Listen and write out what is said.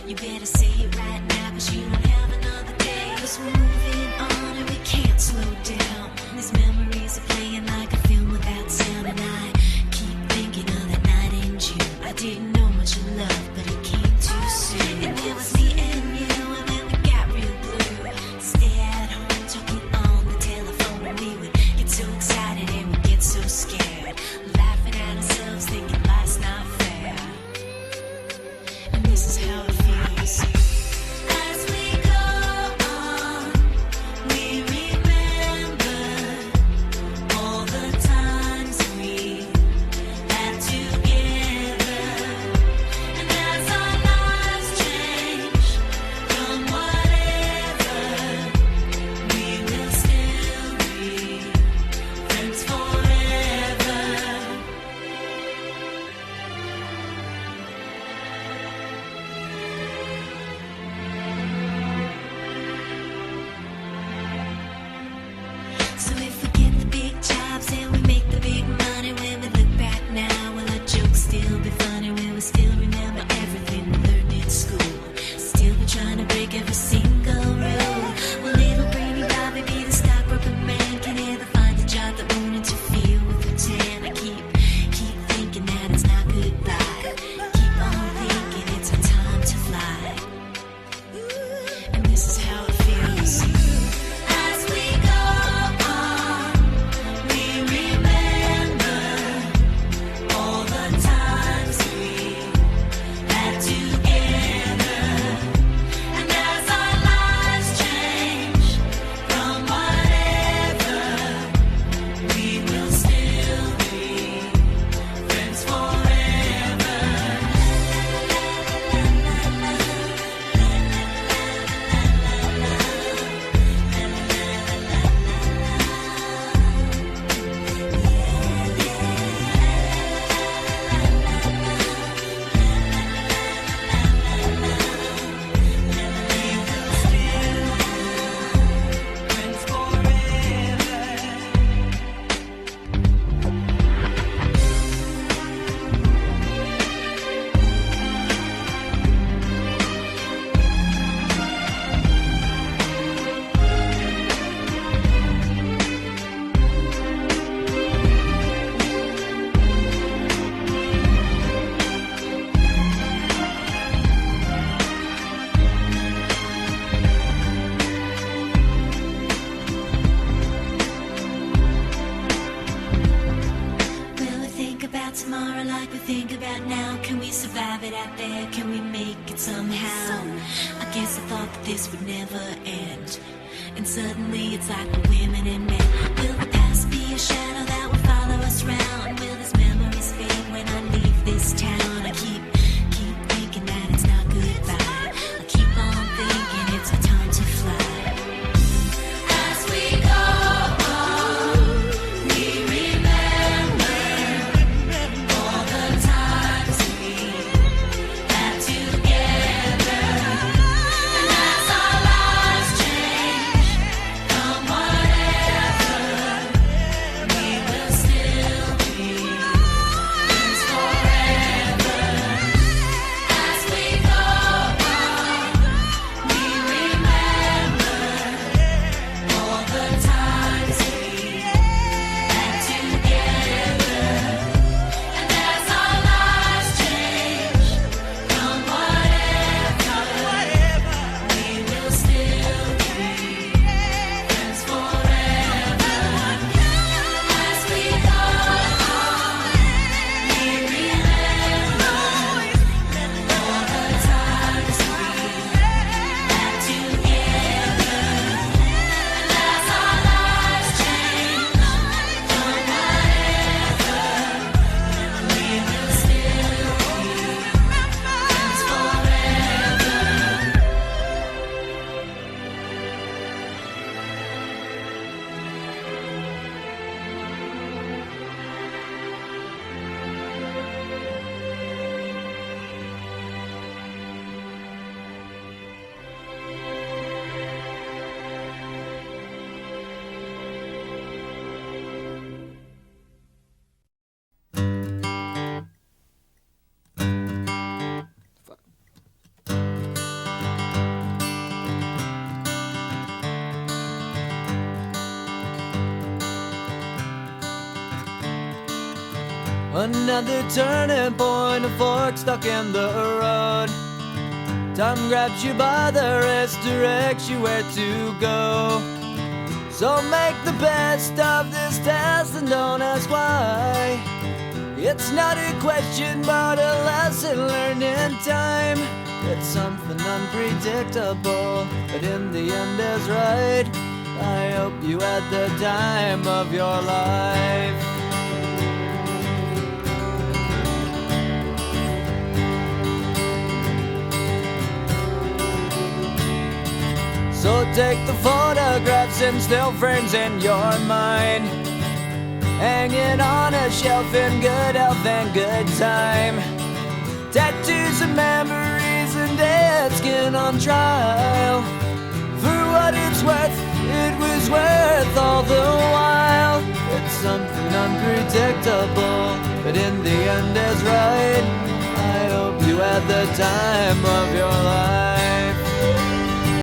You better say it right now, 'cause you don't have another day. 'Cause we're moving on and we can't slow down. These memories are playing like a film without sound. And I keep thinking of that night in June. I didn't know much of love, but it came too soon. And it was me and you, and then we got real blue. Stay at home talking on the telephone, and we would get so excited and we'd get so scared, laughing at ourselves, thinking life's not fair. And this is how it feels. As we go on, we remember all the times we had together. And as our lives change from whatever, we will still be friends forever. So if we get the big jobs and we make the big money, when we look back now, will our jokes still be funny? Will we still remember everything we learned in school? Still be trying to break every single rule? Will little brainy Bobby be the stockbroker man? Can he ever find a job that won't interfere with the tan? I keep thinking that it's not goodbye. Keep on thinking it's our time to fly. And this is how it feels. As we go on, we remember all the times we had together. And as our lives change from whatever, we will still be friends forever. Friends Will we think about tomorrow like we think about now? Can we survive it out there? Can we make it somehow? I guess I thought that this would never end, and suddenly it's like we're women and men. Will the past be a shadow that will follow us round? Will these memories fade when I leave this town? I keep thinking that it's not goodbye. I keep on thinking it's our time to fly. As we go on, we remember all the times we had together. And as our lives change from whatever, we will Another turning point, a fork stuck in the road. Time grabs you by the wrist, directs you where to go. So make the best of this test and don't ask why. It's not a question but a lesson learned in time. It's something unpredictable, but in the end is right. I hope you had the time of your life. So take the photographs and still frames in your mind, hanging on a shelf in good health and good time. Tattoos and memories and dead skin on trial. For what it's worth, it was worth all the while. It's something unpredictable, but in the end is right. I hope you had the time of your life.